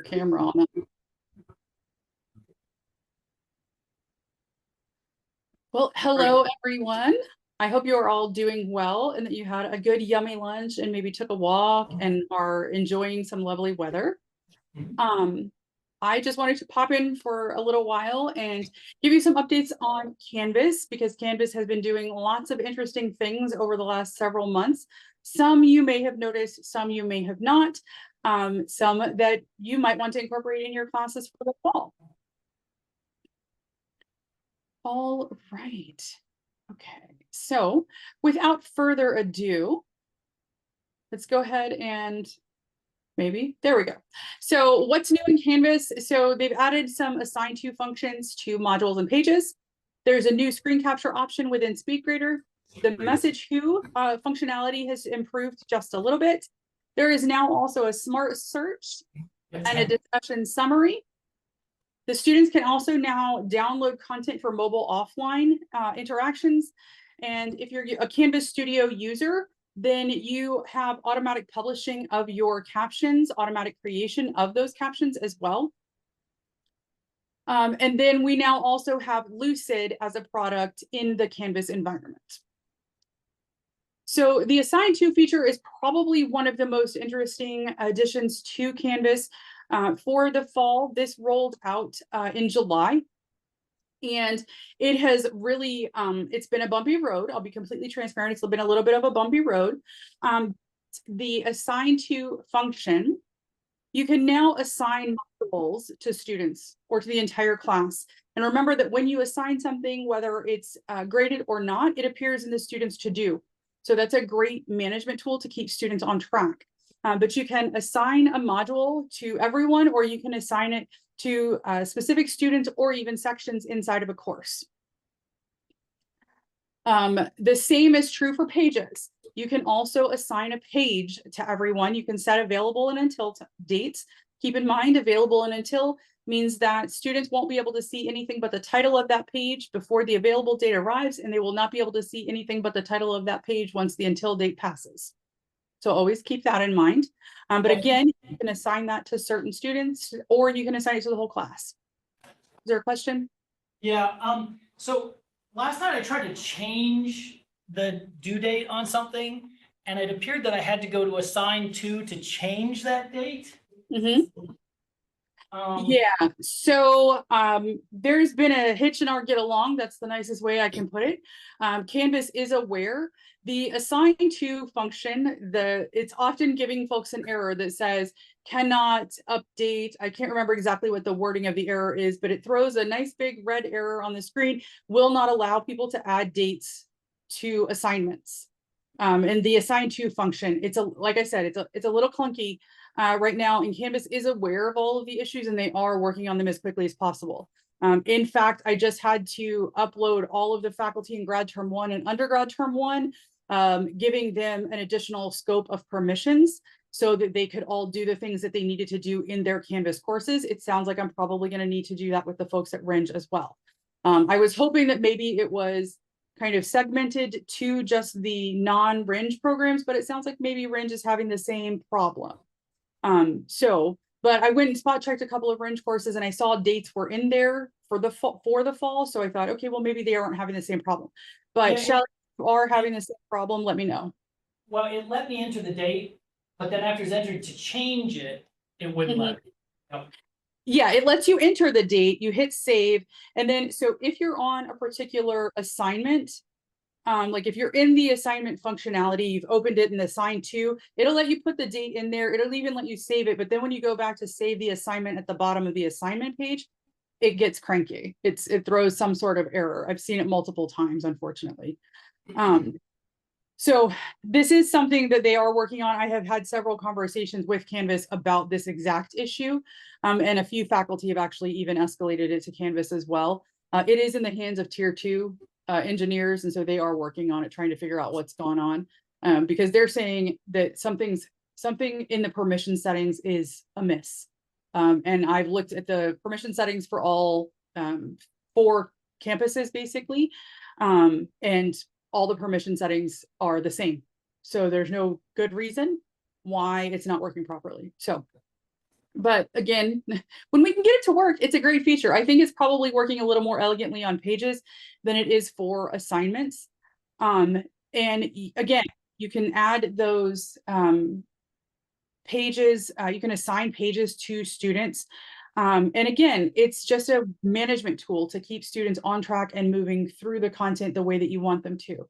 your camera on that. Well, hello everyone. I hope you are all doing well and that you had a good yummy lunch and maybe took a walk and are enjoying some lovely weather. I just wanted to pop in for a little while and give you some updates on Canvas because Canvas has been doing lots of interesting things over the last several months. Some you may have noticed, some you may have not, some that you might want to incorporate in your classes for the fall. All right. Okay, so without further ado, let's go ahead and there we go. So what's new in Canvas? So they've added some assign to functions to modules and pages. There's a new screen capture option within SpeedGrader. The message who functionality has improved just a little bit. There is now also a smart search and a discussion summary. The students can also now download content for mobile offline interactions. And if you're a Canvas Studio user, then you have automatic publishing of your captions, automatic creation of those captions as well. And then we now also have Lucid as a product in the Canvas environment. So the Assign To feature is probably one of the most interesting additions to Canvas. For the fall, this rolled out in July. And it has really, it's been a bumpy road. I'll be completely transparent. It's been a little bit of a bumpy road. The Assign To function, you can now assign modules to students or to the entire class. And remember that when you assign something, whether it's graded or not, it appears in the students to do. So that's a great management tool to keep students on track. But you can assign a module to everyone, or you can assign it to specific students or even sections inside of a course. The same is true for pages. You can also assign a page to everyone. You can set available and until dates. Keep in mind, available and until means that students won't be able to see anything but the title of that page before the available date arrives, and they will not be able to see anything but the title of that page once the until date passes. So always keep that in mind. But again, you can assign that to certain students, or you can assign it to the whole class. Is there a question? Yeah, so last night I tried to change the due date on something, and it appeared that I had to go to Assign To change that date. Mm-hmm. Yeah, so there's been a hitch in our get along. That's the nicest way I can put it. Canvas is aware. The Assign To function, it's often giving folks an error that says cannot update. I can't remember exactly what the wording of the error is, but it throws a nice big red error on the screen, will not allow people to add dates to assignments. And the Assign To function, like I said, it's a little clunky right now, and Canvas is aware of all of the issues and they are working on them as quickly as possible. In fact, I just had to upload all of the faculty in grad term 1 and undergrad term 1, giving them an additional scope of permissions so that they could all do the things that they needed to do in their Canvas courses. It sounds like I'm probably going to need to do that with the folks at Ringe as well. I was hoping that maybe it was kind of segmented to just the non-Ringe programs, but it sounds like maybe Ringe is having the same problem. But I went and spot checked a couple of Ringe courses and I saw dates were in there for the fall. So I thought, okay, well, maybe they aren't having the same problem. But Shelly, if you are having the same problem, let me know. Well, it let me enter the date, but then after it's entered to change it, it wouldn't let me. No. Yeah, it lets you enter the date, you hit save, and then so if you're on a particular assignment, like if you're in the assignment functionality, you've opened it and assigned to, it'll let you put the date in there. It'll even let you save it. But then when you go back to save the assignment at the bottom of the assignment page, it gets cranky. It throws some sort of error. I've seen it multiple times, unfortunately. So this is something that they are working on. I have had several conversations with Canvas about this exact issue. And a few faculty have actually even escalated it to Canvas as well. It is in the hands of tier 2 engineers, and so they are working on it, trying to figure out what's going on, because they're saying that something in the permission settings is amiss. And I've looked at the permission settings for all 4 campuses basically, and all the permission settings are the same. So there's no good reason why it's not working properly. So But again, when we can get it to work, it's a great feature. I think it's probably working a little more elegantly on Pages than it is for assignments. And again, you can add those pages, you can assign pages to students. And again, it's just a management tool to keep students on track and moving through the content the way that you want them to.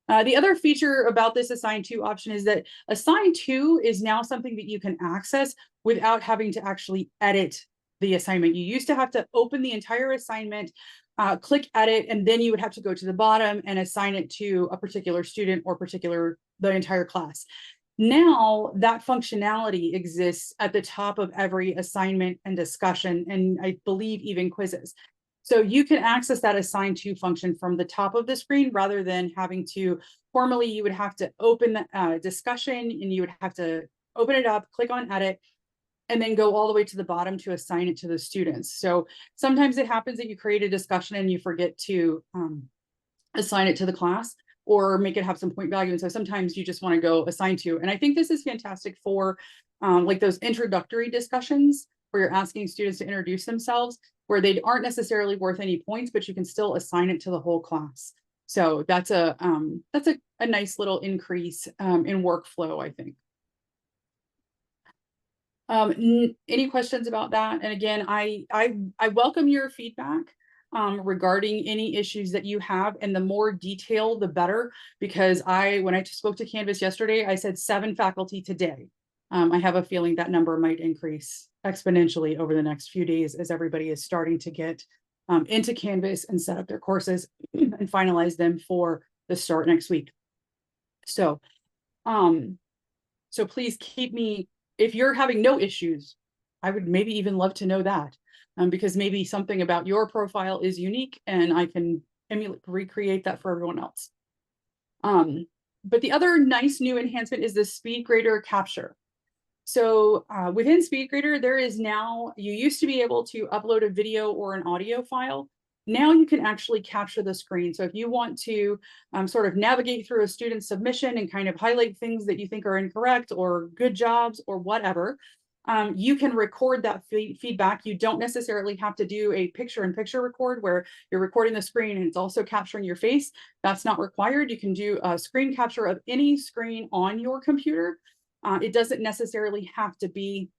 The other feature about this assign to option is that assign to is now something that you can access without having to actually edit the assignment. You used to have to open the entire assignment, click edit, and then you would have to go to the bottom and assign it to a particular student or the entire class. Now that functionality exists at the top of every assignment and discussion, and I believe even quizzes. So you can access that assign to function from the top of the screen rather than having to formally, you would have to open the discussion and you would have to open it up, click on edit, and then go all the way to the bottom to assign it to the students. So sometimes it happens that you create a discussion and you forget to assign it to the class or make it have some point value. And so sometimes you just want to go assign to. And I think this is fantastic for like those introductory discussions where you're asking students to introduce themselves, where they aren't necessarily worth any points, but you can still assign it to the whole class. So that's a nice little increase in workflow, I think. Any questions about that? And again, I welcome your feedback regarding any issues that you have, and the more detail, the better, because when I spoke to Canvas yesterday, I said 7 faculty today. I have a feeling that number might increase exponentially over the next few days as everybody is starting to get into Canvas and set up their courses and finalize them for the start next week. So, so please keep me, if you're having no issues, I would maybe even love to know that, because maybe something about your profile is unique and I can recreate that for everyone else. But the other nice new enhancement is the SpeedGrader capture. So within SpeedGrader, there is now, you used to be able to upload a video or an audio file. Now you can actually capture the screen. So if you want to sort of navigate through a student submission and kind of highlight things that you think are incorrect or good jobs or whatever, you can record that feedback. You don't necessarily have to do a picture-in-picture record where you're recording the screen and it's also capturing your face. That's not required. You can do a screen capture of any screen on your computer. It doesn't necessarily have to be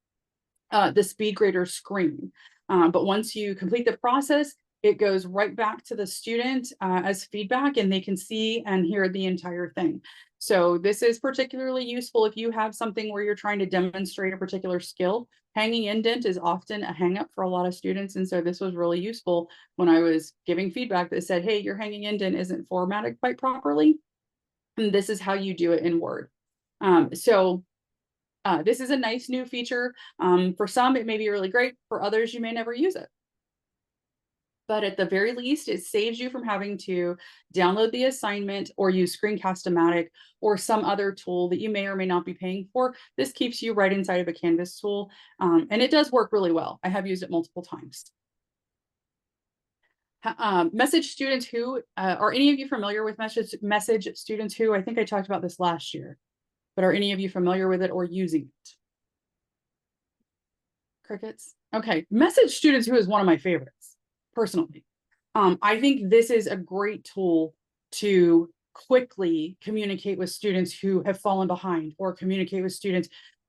the SpeedGrader screen. But once you complete the process, it goes right back to the student as feedback, and they can see and hear the entire thing. So this is particularly useful if you have something where you're trying to demonstrate a particular skill. Hanging indent is often a hang up for a lot of students. And so this was really useful when I was giving feedback that said, hey, your hanging indent isn't formatted quite properly. And this is how you do it in Word. This is a nice new feature. For some, it may be really great. For others, you may never use it. But at the very least, it saves you from having to download the assignment or use Screencast-O-Matic or some other tool that you may or may not be paying for. This keeps you right inside of a Canvas tool, and it does work really well. I have used it multiple times. Message Students Who, are any of you familiar with Message Students Who? I think I talked about this last year, but are any of you familiar with it or using it? Crickets? Okay, Message Students Who is one of my favorites. Personally, I think this is a great tool to quickly communicate with students who have fallen behind, or communicate with students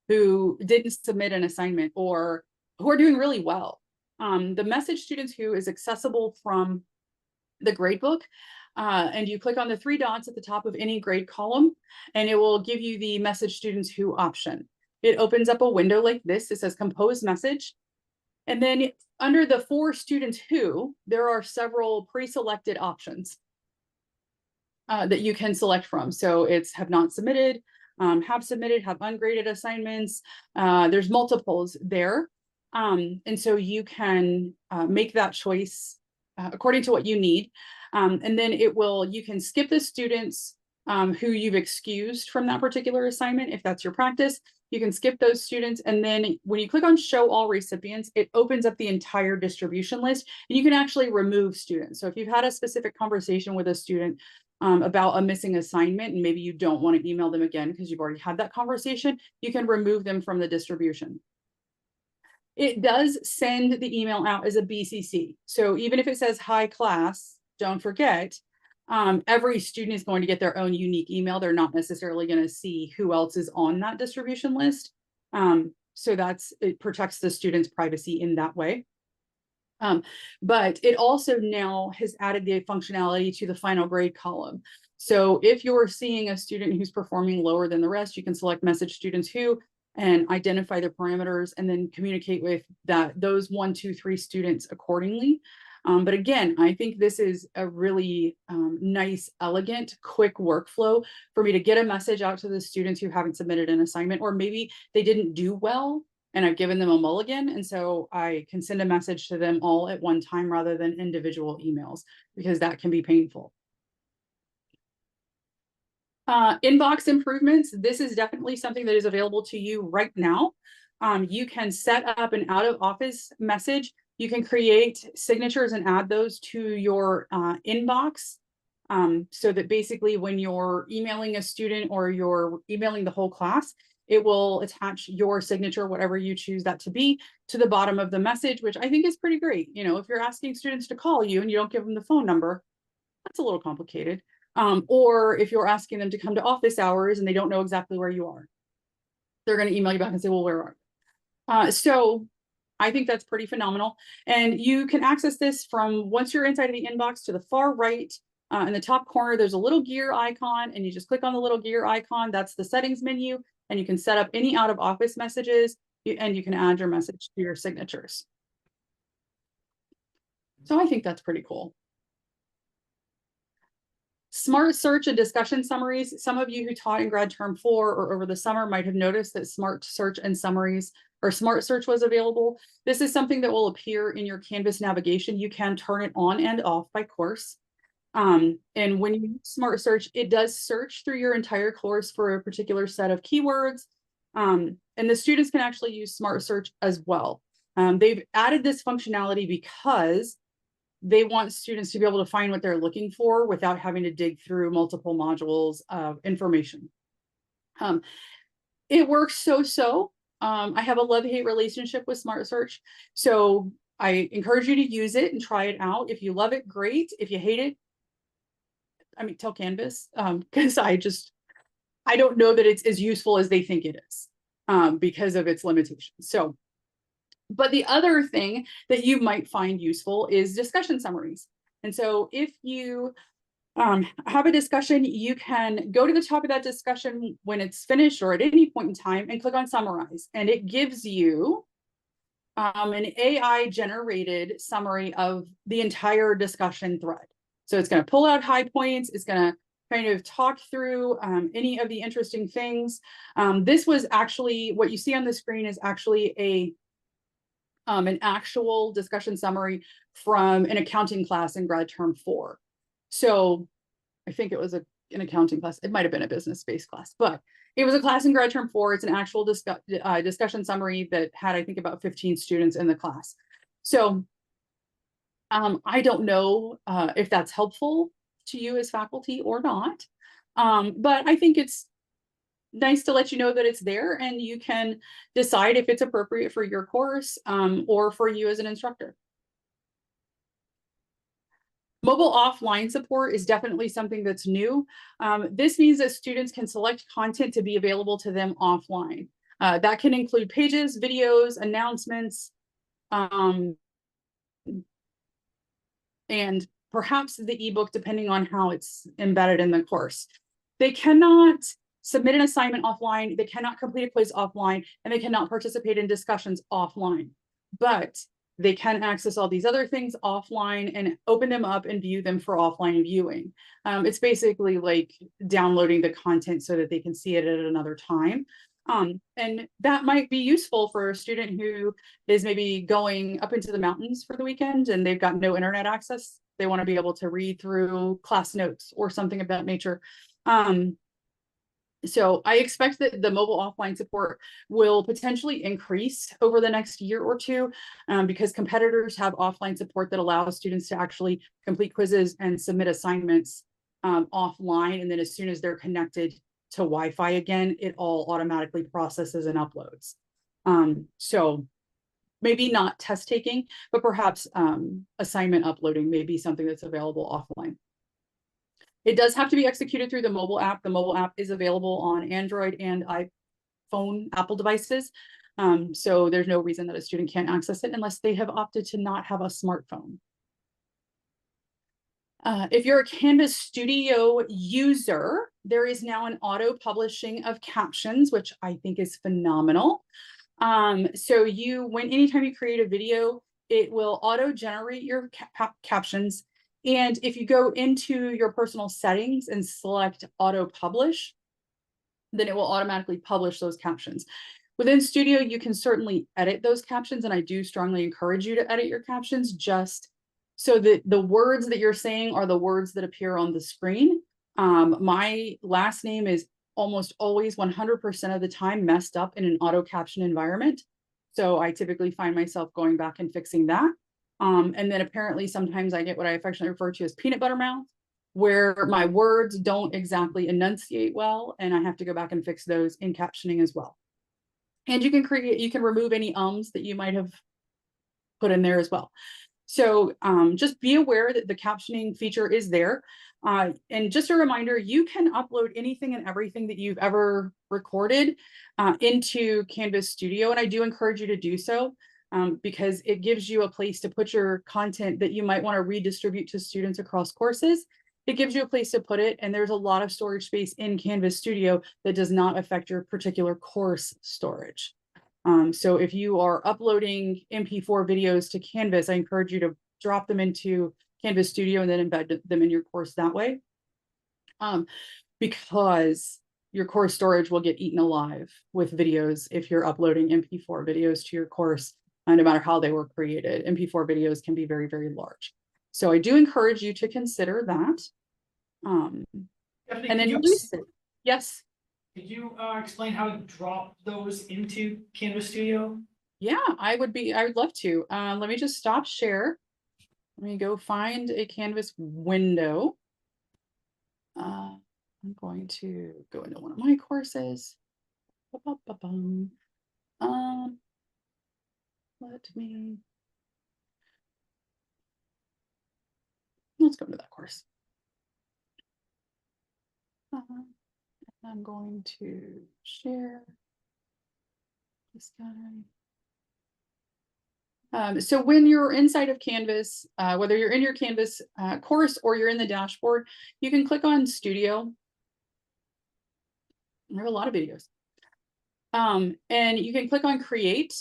who didn't submit an assignment or who are doing really well. The Message Students Who is accessible from the gradebook, and you click on the 3 dots at the top of any grade column, and it will give you the Message Students Who option. It opens up a window like this. It says compose message. And then under the For Students Who, there are several pre-selected options that you can select from. So it's have not submitted, have submitted, have ungraded assignments. There's multiples there. And so you can make that choice according to what you need. And then you can skip the students who you've excused from that particular assignment, if that's your practice. You can skip those students, and then when you click on Show All Recipients, it opens up the entire distribution list, and you can actually remove students. So if you've had a specific conversation with a student about a missing assignment, and maybe you don't want to email them again because you've already had that conversation, you can remove them from the distribution. It does send the email out as a BCC. So even if it says hi class, don't forget, every student is going to get their own unique email. They're not necessarily going to see who else is on that distribution list. So it protects the student's privacy in that way. But it also now has added the functionality to the final grade column. So if you're seeing a student who's performing lower than the rest, you can select message students who and identify their parameters and then communicate with those 1, 2, 3 students accordingly. But again, I think this is a really nice, elegant, quick workflow for me to get a message out to the students who haven't submitted an assignment, or maybe they didn't do well and I've given them a mulligan. And so I can send a message to them all at one time rather than individual emails, because that can be painful. Inbox improvements. This is definitely something that is available to you right now. You can set up an out of office message. You can create signatures and add those to your inbox. So that basically when you're emailing a student or you're emailing the whole class, it will attach your signature, whatever you choose that to be, to the bottom of the message, which I think is pretty great. You know, if you're asking students to call you and you don't give them the phone number, that's a little complicated. Or if you're asking them to come to office hours and they don't know exactly where you are, they're going to email you back and say, well, where are you? So I think that's pretty phenomenal. And you can access this from once you're inside of the inbox to the far right. In the top corner, there's a little gear icon, and you just click on the little gear icon. That's the settings menu, and you can set up any out of office messages, and you can add your message to your signatures. So I think that's pretty cool. Smart Search and discussion summaries. Some of you who taught in grad term 4 or over the summer might have noticed that Smart Search and summaries or Smart Search was available. This is something that will appear in your Canvas navigation. You can turn it on and off by course. And when you use Smart Search, it does search through your entire course for a particular set of keywords. And the students can actually use Smart Search as well. They've added this functionality because they want students to be able to find what they're looking for without having to dig through multiple modules of information. It works so. I have a love-hate relationship with Smart Search. So I encourage you to use it and try it out. If you love it, great. If you hate it, I mean, tell Canvas, because I don't know that it's as useful as they think it is because of its limitations. So, but the other thing that you might find useful is discussion summaries. And so if you have a discussion, you can go to the top of that discussion when it's finished or at any point in time and click on summarize. And it gives you an AI generated summary of the entire discussion thread. So it's going to pull out high points. It's going to kind of talk through any of the interesting things. This was actually, what you see on the screen is actually an actual discussion summary from an accounting class in grad term 4. So I think it was an accounting class. It might have been a business-based class, but it was a class in grad term 4. It's an actual discussion summary that had, I think, about 15 students in the class. So I don't know if that's helpful to you as faculty or not, but I think it's nice to let you know that it's there and you can decide if it's appropriate for your course or for you as an instructor. Mobile offline support is definitely something that's new. This means that students can select content to be available to them offline. That can include pages, videos, announcements, and perhaps the ebook, depending on how it's embedded in the course. They cannot submit an assignment offline, they cannot complete a quiz offline, and they cannot participate in discussions offline. But they can access all these other things offline and open them up and view them for offline viewing. It's basically like downloading the content so that they can see it at another time. And that might be useful for a student who is maybe going up into the mountains for the weekend and they've got no internet access. They want to be able to read through class notes or something of that nature. So I expect that the mobile offline support will potentially increase over the next year or two because competitors have offline support that allows students to actually complete quizzes and submit assignments offline. And then as soon as they're connected to Wi-Fi again, it all automatically processes and uploads. So maybe not test taking, but perhaps assignment uploading may be something that's available offline. It does have to be executed through the mobile app. The mobile app is available on Android and iPhone, Apple devices. So there's no reason that a student can't access it unless they have opted to not have a smartphone. If you're a Canvas Studio user, there is now an auto publishing of captions, which I think is phenomenal. So anytime you create a video, it will auto generate your captions. And if you go into your personal settings and select auto publish, then it will automatically publish those captions. Within Studio, you can certainly edit those captions, and I do strongly encourage you to edit your captions just so that the words that you're saying are the words that appear on the screen. My last name is almost always 100% of the time messed up in an auto caption environment. So I typically find myself going back and fixing that. And then apparently sometimes I get what I affectionately refer to as peanut butter mouth, where my words don't exactly enunciate well, and I have to go back and fix those in captioning as well. And you can remove any ums that you might have put in there as well. So just be aware that the captioning feature is there. And just a reminder, you can upload anything and everything that you've ever recorded into Canvas Studio. And I do encourage you to do so because it gives you a place to put your content that you might want to redistribute to students across courses. It gives you a place to put it. And there's a lot of storage space in Canvas Studio that does not affect your particular course storage. So if you are uploading MP4 videos to Canvas, I encourage you to drop them into Canvas Studio and then embed them in your course that way. Because your course storage will get eaten alive with videos if you're uploading MP4 videos to your course, no matter how they were created. MP4 videos can be very, very large. So I do encourage you to consider that. And then Lucid. Yes. Could you explain how to drop those into Canvas Studio? Yeah, I would love to. Let me just stop share. Let me go find a Canvas window. I'm going to go into one of my courses. Let's go to that course. I'm going to share this guy. So when you're inside of Canvas, whether you're in your Canvas course or you're in the dashboard, you can click on Studio. There are a lot of videos. And you can click on Create.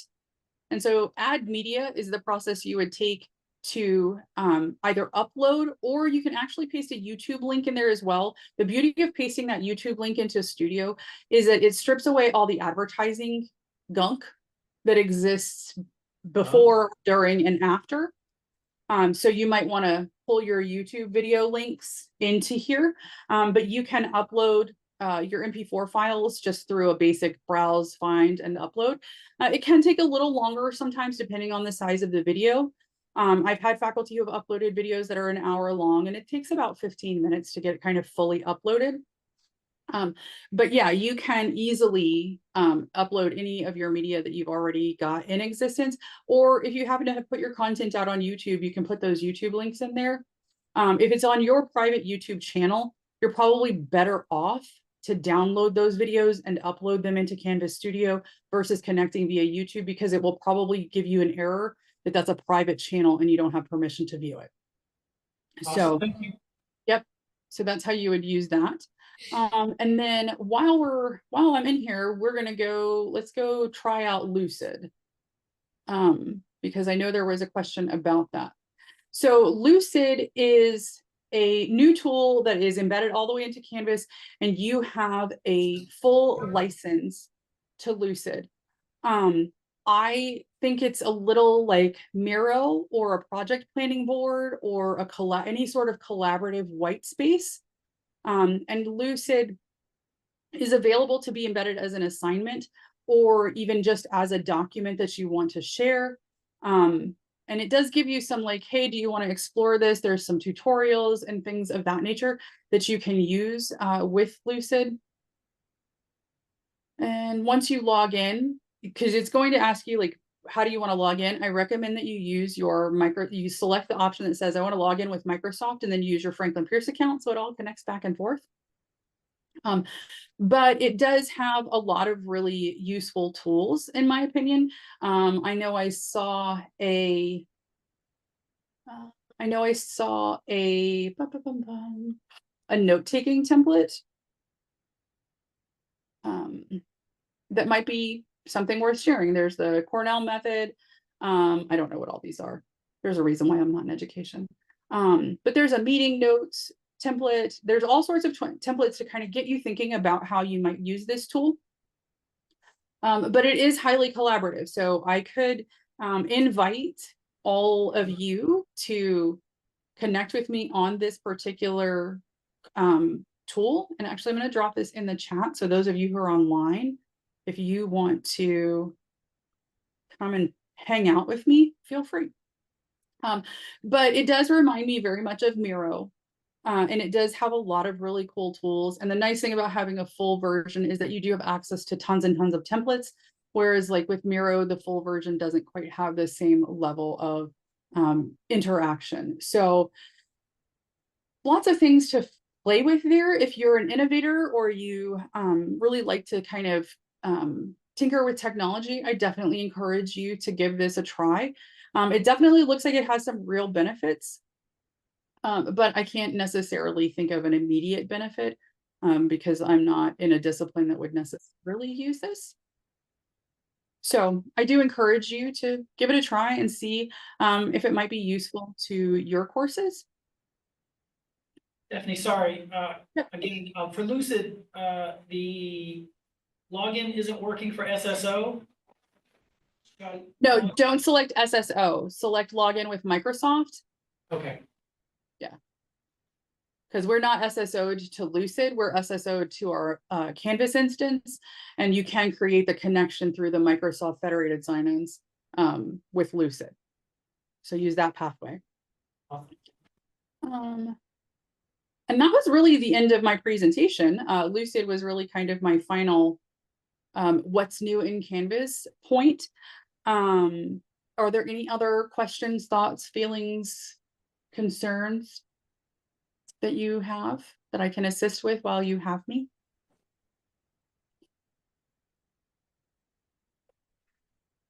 And so add media is the process you would take to either upload, or you can actually paste a YouTube link in there as well. The beauty of pasting that YouTube link into Studio is that it strips away all the advertising gunk that exists before, during, and after. So you might want to pull your YouTube video links into here, but you can upload your MP4 files just through a basic browse, find, and upload. It can take a little longer sometimes depending on the size of the video. I've had faculty who have uploaded videos that are an hour long, and it takes about 15 minutes to get kind of fully uploaded. But yeah, you can easily upload any of your media that you've already got in existence, or if you happen to have put your content out on YouTube, you can put those YouTube links in there. If it's on your private YouTube channel, you're probably better off to download those videos and upload them into Canvas Studio versus connecting via YouTube, because it will probably give you an error that that's a private channel and you don't have permission to view it. Awesome. So, thank you. Yep. So that's how you would use that. And then while I'm in here, let's go try out Lucid. Because I know there was a question about that. So Lucid is a new tool that is embedded all the way into Canvas, and you have a full license to Lucid. I think it's a little like Miro or a project planning board or any sort of collaborative white space. And Lucid is available to be embedded as an assignment or even just as a document that you want to share. And it does give you some like, hey, do you want to explore this? There's some tutorials and things of that nature that you can use with Lucid. And once you log in, because it's going to ask you like how do you want to log in? I recommend that you use you select the option that says, I want to log in with Microsoft, and then use your Franklin Pierce account so it all connects back and forth. But it does have a lot of really useful tools, in my opinion. I know I saw a note-taking template that might be something worth sharing. There's the Cornell method. I don't know what all these are. There's a reason why I'm not in education. But there's a meeting notes template. There's all sorts of templates to kind of get you thinking about how you might use this tool. But it is highly collaborative. So I could invite all of you to connect with me on this particular tool. And actually, I'm going to drop this in the chat. So those of you who are online, if you want to come and hang out with me, feel free. But it does remind me very much of Miro. And it does have a lot of really cool tools. And the nice thing about having a full version is that you do have access to tons and tons of templates. Whereas like with Miro, the full version doesn't quite have the same level of interaction. So lots of things to play with there. If you're an innovator or you really like to kind of tinker with technology, I definitely encourage you to give this a try. It definitely looks like it has some real benefits. But I can't necessarily think of an immediate benefit because I'm not in a discipline that would necessarily use this. So I do encourage you to give it a try and see if it might be useful to your courses. Stephanie, sorry, again, for Lucid, the login isn't working for SSO. No, don't select SSO, select login with Microsoft. Okay. Because we're not SSO'd to Lucid, we're SSO'd to our Canvas instance, and you can create the connection through the Microsoft federated sign-ins with Lucid. So use that pathway. And that was really the end of my presentation. Lucid was really kind of my final what's new in Canvas point. Are there any other questions, thoughts, feelings, concerns that you have that I can assist with while you have me?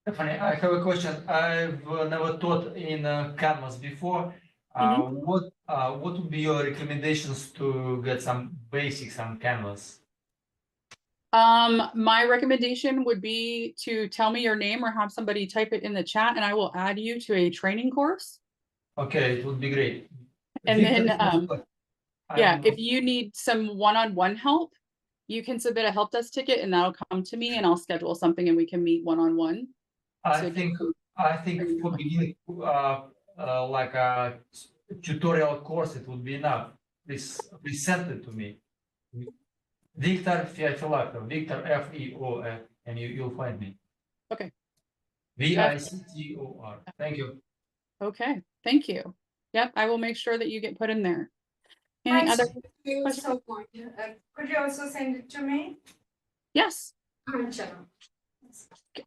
Stephanie, I have a question. I've never taught in Canvas before. What would be your recommendations to get some basics on Canvas? My recommendation would be to tell me your name or have somebody type it in the chat, and I will add you to a training course. Okay, it would be great. And then, yeah, if you need some one-on-one help, you can submit a help desk ticket and that'll come to me and I'll schedule something and we can meet one-on-one. I think for beginning, like a tutorial course, it would be enough. Please send it to me. Victor Fiatilactor, Victor FEOR, and you'll find me. Okay. VICTOR. Thank you. Okay, thank you. Yep, I will make sure that you get put in there. Any other questions? Could you also send it to me? Yes.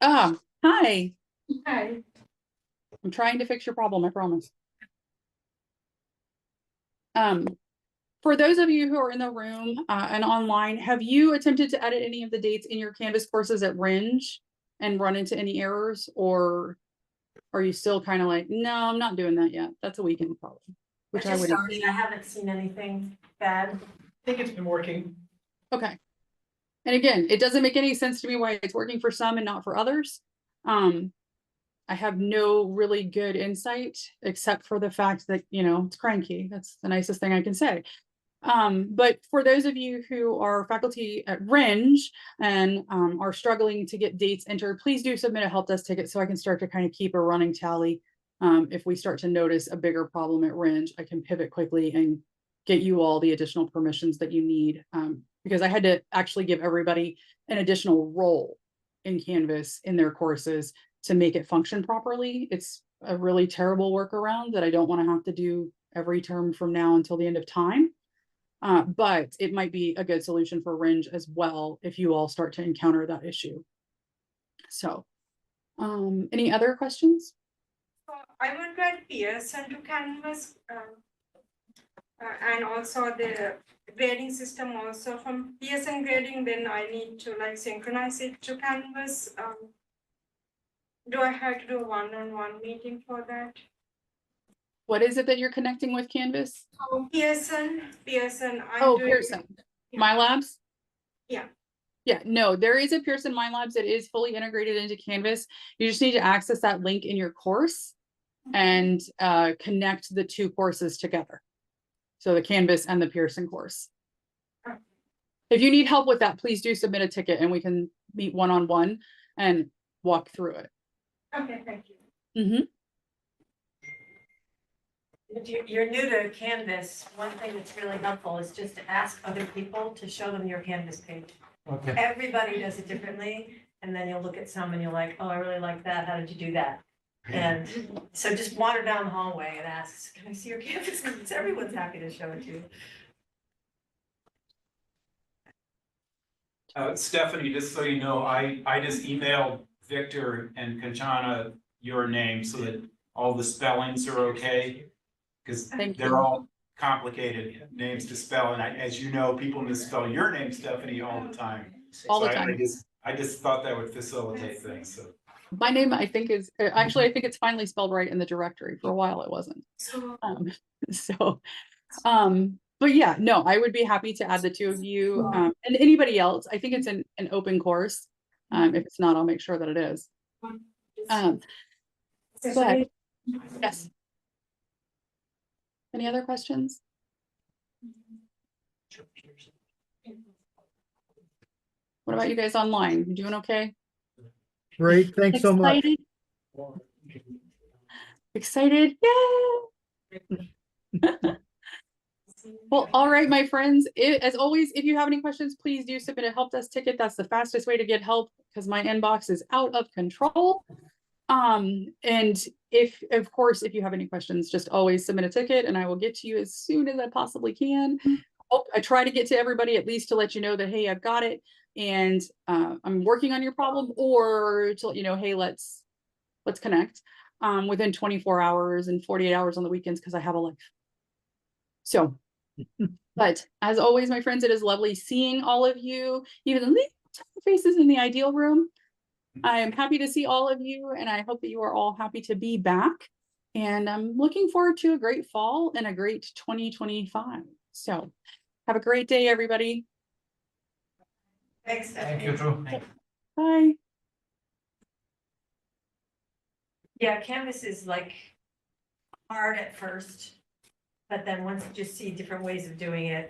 Hi. Hi. Hi. I'm trying to fix your problem, I promise. For those of you who are in the room and online, have you attempted to edit any of the dates in your Canvas courses at Ringe and run into any errors, or are you still kind of like, no, I'm not doing that yet? That's a weekend problem. Which I would. I haven't seen anything bad. I think it's been working. Okay. And again, it doesn't make any sense to me why it's working for some and not for others. I have no really good insight except for the fact that, you know, it's cranky. That's the nicest thing I can say. But for those of you who are faculty at Ringe and are struggling to get dates entered, please do submit a help desk ticket so I can start to kind of keep a running tally. If we start to notice a bigger problem at Ringe, I can pivot quickly and get you all the additional permissions that you need. Because I had to actually give everybody an additional role in Canvas in their courses to make it function properly. It's a really terrible workaround that I don't want to have to do every term from now until the end of time. But it might be a good solution for Ringe as well if you all start to encounter that issue. So Any other questions? So I want to add Pearson to Canvas. And also the grading system also from Pearson grading, then I need to like synchronize it to Canvas. Do I have to do a one-on-one meeting for that? What is it that you're connecting with Canvas? Pearson, I'm Oh, doing. Pearson. Yeah. My Labs? Yeah. Yeah, no, there is a Pearson My Labs that is fully integrated into Canvas. You just need to access that link in your course and connect the two courses together. So the Canvas and the Pearson course. Okay. If you need help with that, please do submit a ticket and we can meet one-on-one and walk through it. Okay, thank you. Mm-hmm. If you're new to Canvas, one thing that's really helpful is just to ask other people to show them your Canvas page. Okay. Everybody does it differently, and then you'll look at some and you're like, oh, I really like that, how did you do that? And so just wander down the hallway and ask, can I see your Canvas? Because everyone's happy to show it to you. Stephanie, just so you know, I just emailed Victor and Kanchana your name so that all the spellings are okay. Because Thank they're you. all complicated names to spell, and as you know, people misspell your name, Stephanie, all the time. All the So time. I just thought that would facilitate things, so. My name, I think, is actually, I think it's finally spelled right in the directory. For a while, it wasn't. So So, but yeah, no, I would be happy to add the two of you, and anybody else. I think it's an open course. If it's not, I'll make sure that it is. But yes. Any other questions? What about you guys online? You doing okay? Great, thanks so much. Excited? Excited? Yeah. Well, all right, my friends, as always, if you have any questions, please do submit a help desk ticket. That's the fastest way to get help because my inbox is out of control. And if, of course, if you have any questions, just always submit a ticket and I will get to you as soon as I possibly can. I try to get to everybody at least to let you know that, hey, I've got it and I'm working on your problem, or to let you know, hey, let's connect within 24 hours and 48 hours on the weekends because I have a life. So, but as always, my friends, it is lovely seeing all of you, even the little faces in the ideal room. I am happy to see all of you, and I hope that you are all happy to be back. And I'm looking forward to a great fall and a great 2025. So have a great day, everybody. Thanks, Thank Stephanie. you, Drew. Bye. Yeah, Canvas is like hard at first, but then once you just see different ways of doing it,